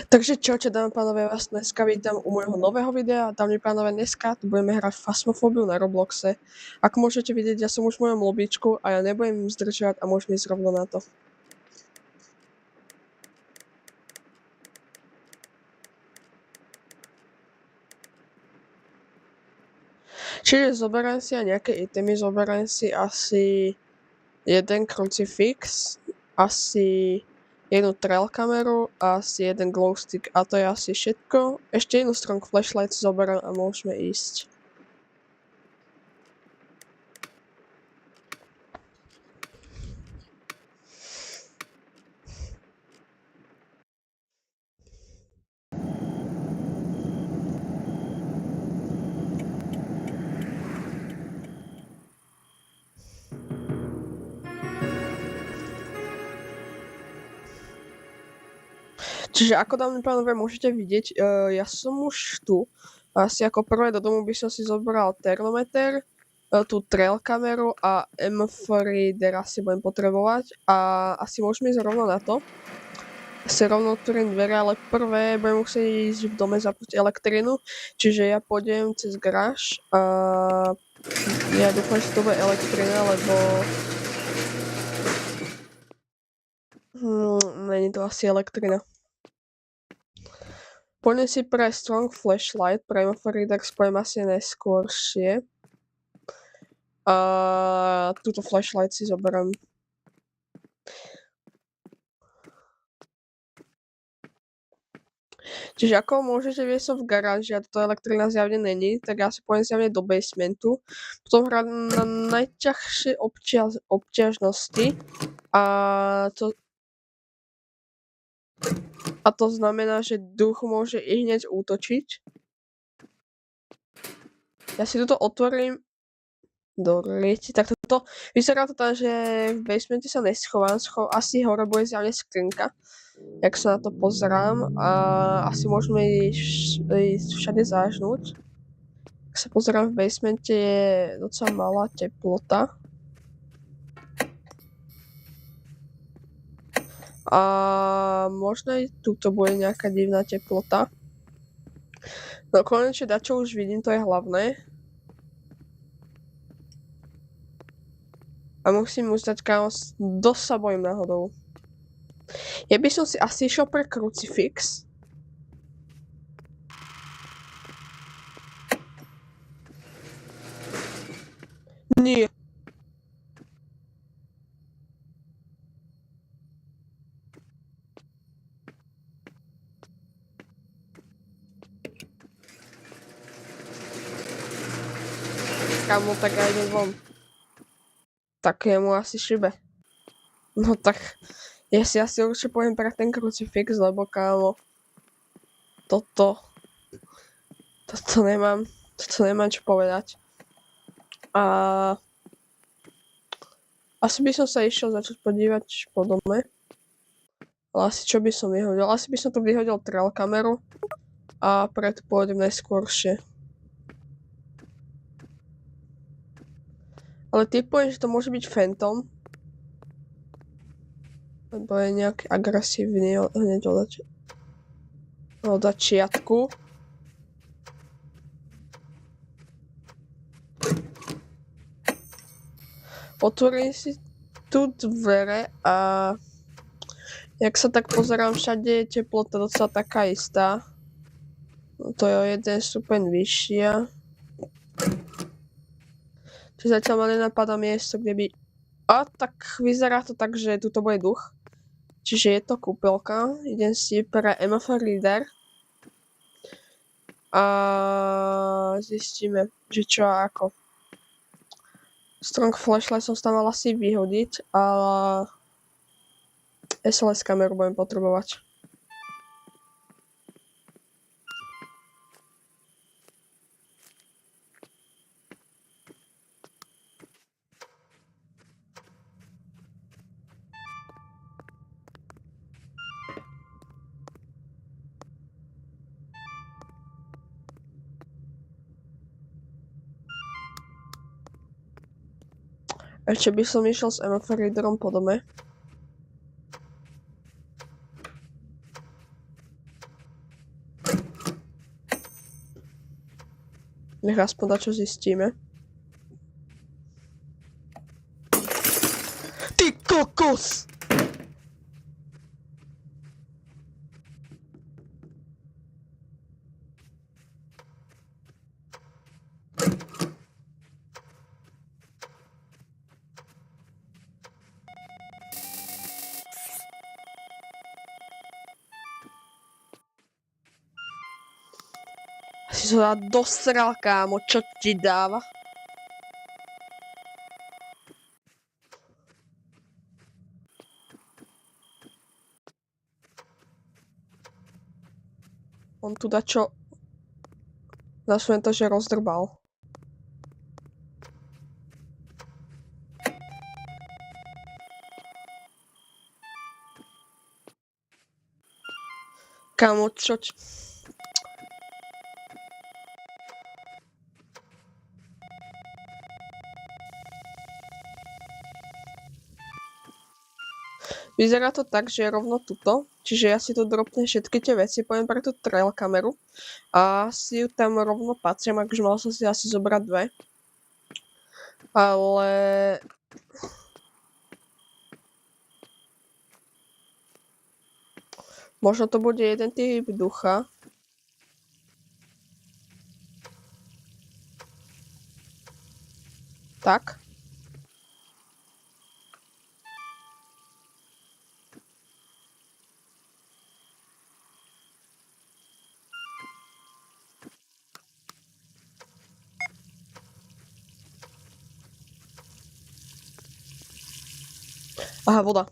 Takže čaute dámy a pánové, vás dneska vítam u môjho nového videa. Dámy a pánové, dneska tu budeme hrať Phasmophobia na Robloxe. Ako môžete vidieť, ja som už v mojom lobíčku a ja nebudem zdržovať a môžeme ísť rovno na to. Čiže zoberiem si aj nejaké itemy, zoberiem si asi jeden krucifix, asi jednu trail kameru a asi jeden glow stick a to je asi všetko. Ešte jednu strong flashlight zoberiem a môžeme ísť. Čiže ako dámy pánové môžete vidieť, ja som už tu. Asi ako prvé do domu by som si zobral termometer, tú trail kameru a MF reader asi budem potrebovať a asi môžeme ísť rovno na to. Asi rovno otvorím dvere, ale prvé budem musieť ísť v dome zapustiť elektrinu, čiže ja pôjdem cez garáž a ja dúfam, že to bude elektrina, lebo není to asi elektrina. Poďme si pre strong flashlight, pre MF reader spojím asi neskôršie. A túto flashlight si zoberiem. Čiže ako môžete vidieť, som v garáži a toto elektrina zjavne není, tak ja si pôjdem zjavne do basementu. Potom hrať na najťažšie obťažnosti a to znamená, že duch môže i hneď útočiť. Ja si toto otvorím do rieti, tak toto vyzerá to tak, že v basemente sa neschovám, asi hore bude zjavne skrinka, jak sa na to pozerám a asi môžeme ísť všade zážnuť. Ak sa pozerám v basemente je docela malá teplota. A možno aj tuto bude nejaká divná teplota. No konečne dačo už vidím, to je hlavné. A musím uznať, kámo, dosť sa bojím náhodou. Ja by som si asi išiel pre krucifix. Nie. Kámo, tak ja idem von. Tak je mu asi šibe. No tak, ja si asi určite poviem pre ten krucifix, lebo kámo, toto nemám čo povedať. A asi by som sa išiel začať podívať po dome. Ale asi čo by som vyhodil? Asi by som tu vyhodil trail kameru a preto pôjdem najskôršie. Ale typujem, že to môže byť Phantom. Lebo je nejaký agresívny hneď od začiatku. Otvorím si tu dvere a jak sa tak pozerám, všade je teplota docela taká istá. No to je o 1 stupeň vyššia. Čiže zatiaľ ma nenapadá miesto, kde by... A tak vyzerá to tak, že tuto bude duch. Čiže je to kúpeľka. Idem si pre MF reader. A zistíme, že čo a ako. Strong flashlight som tam mal asi vyhodiť, ale SLS kameru budem potrebovať. Ešte by som išiel s MF readerom po dome. Nech aspoň dačo zistíme. Ty kokos! Si sa dosral, kámo, čo ti dáva? On tu dačo... Zasujem to, že rozdrbal. Kámo, čo... Vyzerá to tak, že je rovno tuto, čiže ja si tu dropnem všetky tie veci, poviem pre tú trail kameru a si ju tam rovno patrím, akože mal som si asi zobrať dve. Ale... Možno to bude jeden typ ducha. Tak. Aha, voda.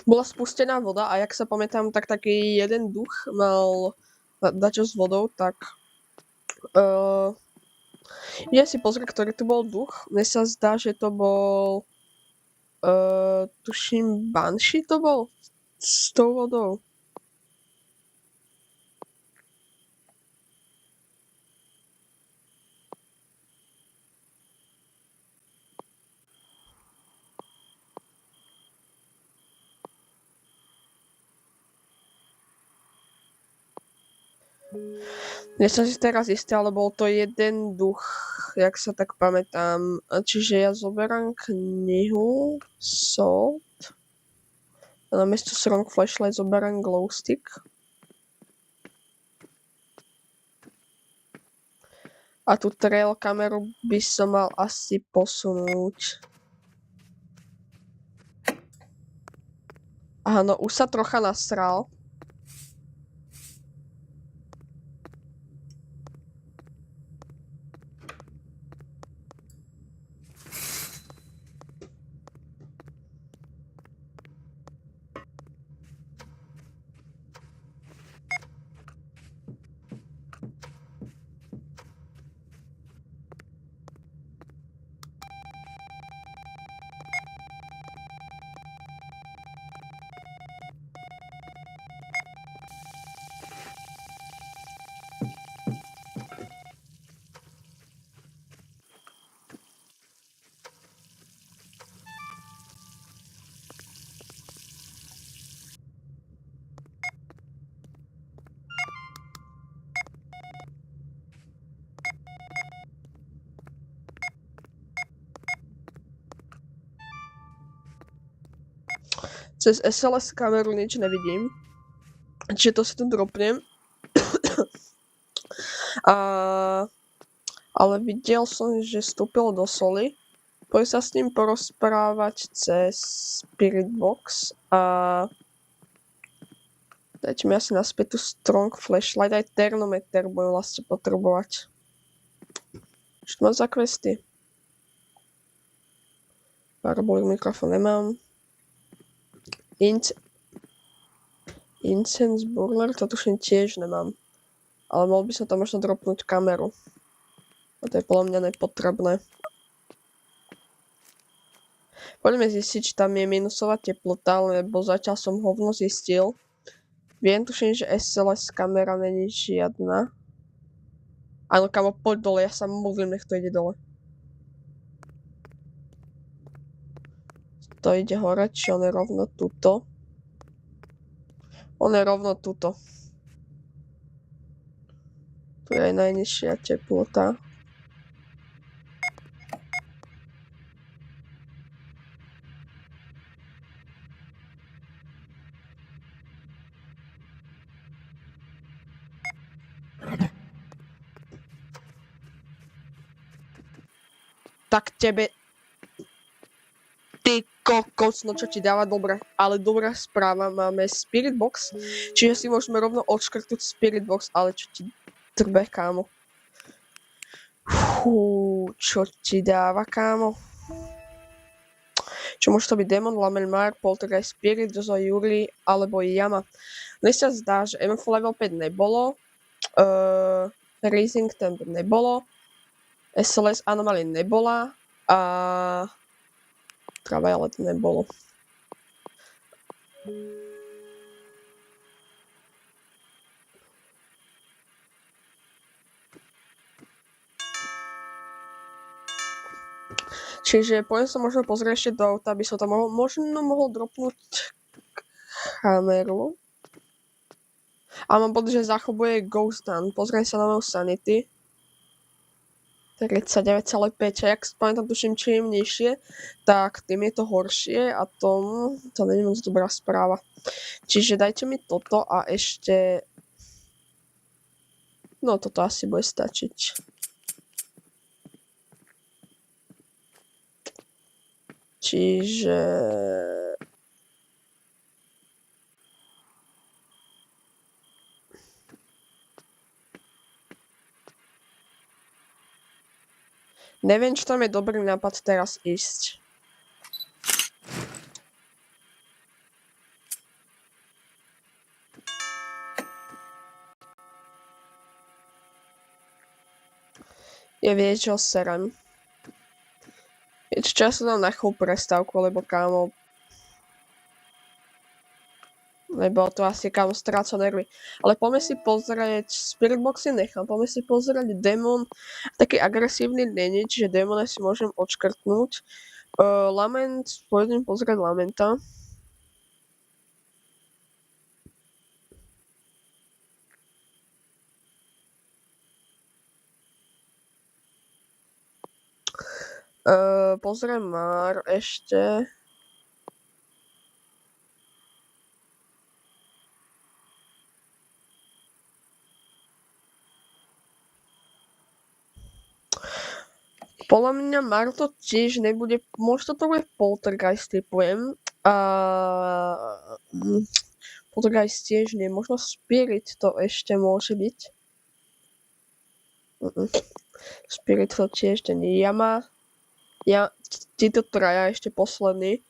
Bola spustená voda a jak sa pamätám, tak taký jeden duch mal dačo s vodou, tak... idem si pozrieť, ktorý tu bol duch. Mne sa zdá, že to bol... tuším, Banshee to bol? S tou vodou. Nie som si teraz istý, ale bol to jeden duch, jak sa tak pamätám. Čiže ja zoberám knihu Salt. A namiesto Strong Flashlight zoberám Glowstick. A tú trail kameru by som mal asi posunúť. Aha, no už sa trocha nasral. Cez SLS kameru nič nevidím. Čiže to si tu dropnem. Ale videl som, že vstúpil do soli. Poď sa s ním porozprávať cez Spirit Box a dajte mi asi naspäť tú Strong Flashlight, aj termometer budem vlastne potrebovať. Čo mám za questy? Parabolic mikrofón nemám. Incense burner, to tuším tiež nemám. Ale mohol by som tam možno dropnúť kameru. A to je podľa mňa nepotrebné. Poďme zistiť, či tam je minusová teplota, lebo zatiaľ som hovno zistil. Viem, tuším, že SLS kamera není žiadna. Áno, kamo, poď dole, ja sa modlím, nech to ide dole. To ide hore, či on je rovno tuto. On je rovno tuto. Tu je najnižšia teplota. Tak tebe... Ty kokos, no čo ti dáva dobre. Ale dobrá správa, máme Spirit Box, čiže si môžeme rovno odškrtnúť Spirit Box, ale čo ti trbe, kámo. Fú, čo ti dáva, kámo. Čo môže to byť Demon, Lamelmar, Poltergeist, Spirit, Jozo, Yuri, alebo Yama. Mne sa zdá, že MF level 5 nebolo, Raising Temp nebolo, SLS Anomaly nebola a Travailet nebolo. Čiže poďme sa možno pozrieť ešte do auta, aby som tam mohol dropnúť kameru. A mám pocit, že zachovuje Ghost Gun. Pozriem sa na moju Sanity. 39,5. A jak pamätám, tuším, čím nižšie, tak tým je to horšie a to nie je moc dobrá správa. Čiže dajte mi toto a ešte... No, toto asi bude stačiť. Čiže... Neviem, či tam je dobrý nápad teraz ísť. Je vie, čo serem. Je času dám na chvíľu prestávku, lebo kámo... Lebo to asi kámo stráca nervy. Ale poďme si pozrieť, Spirit Boxy nechám, poďme si pozrieť Demon. Taký agresívny není, čiže Demona si môžem odškrtnúť. Lament, pôjdem pozrieť Lamenta. Pozriem Mar ešte. Podľa mňa Mar to tiež nebude, možno to bude Poltergeist, typujem. Poltergeist tiež nie, možno Spirit to ešte môže byť. Spirit to tiež nie. Yama. Títo traja ešte posledný.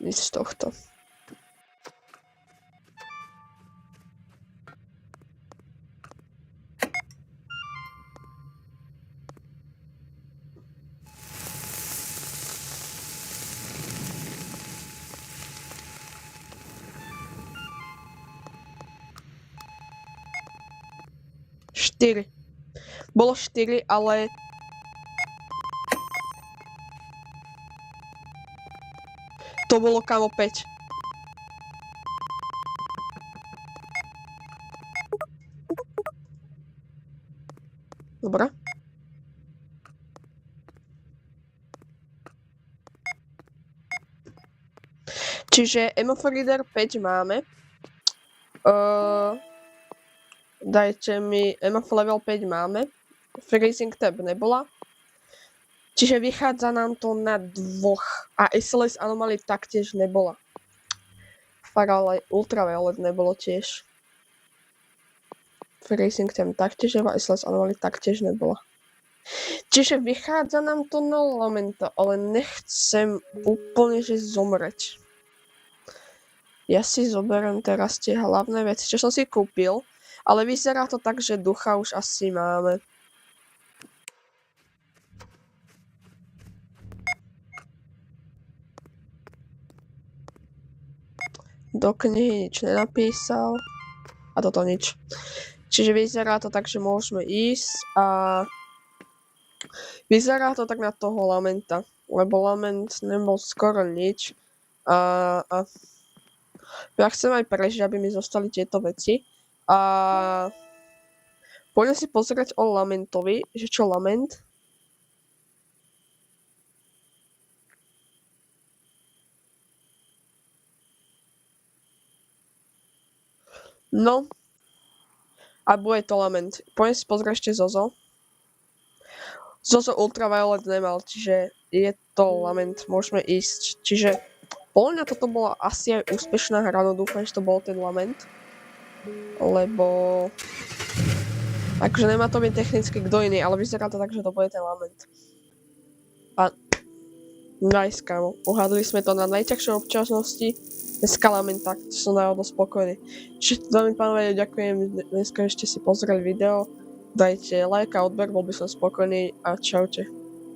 Nic z tohto. Bolo 4, ale... To bolo kámo 5. Dobre. Čiže MF Reader 5 máme. Dajte mi, MF level 5 máme. Freezing tab nebola. Čiže vychádza nám to na 2. A SLS Anomaly taktiež nebola. Farale Ultraviolet nebolo tiež. Freezing tab taktiež nebola, SLS Anomaly taktiež nebola. Čiže vychádza nám to na Lamenta, ale nechcem úplne že zomreť. Ja si zoberiem teraz tie hlavné veci, čo som si kúpil. Ale vyzerá to tak, že ducha už asi máme. Do knihy nič nenapísal. A toto nič. Čiže vyzerá to tak, že môžeme ísť a Vyzerá to tak na toho Lamenta, lebo Lament nebol skoro nič. A ja chcem aj prežiť, aby mi zostali tieto veci. A poďme si pozrieť o Lamentovi, že čo Lament. No. A bude to Lament. Poďme si pozrieť ešte Zozo. Zozo Ultraviolet nemal, čiže je to Lament, môžeme ísť. Čiže podľa mňa toto bola asi aj úspešná hra, no dúfam, že to bol ten Lament. Lebo akože nemá to byť technicky kto iný, ale vyzerá to tak, že to bude ten Lament. A nice, kámo. Uhádli sme to na najťažšej občasnosti. Dneska Lament, tak som naozaj spokojný. Čiže dámy pánovia, ďakujem, dneska ešte si pozreli video. Dajte like a odber, bol by som spokojný a čaute.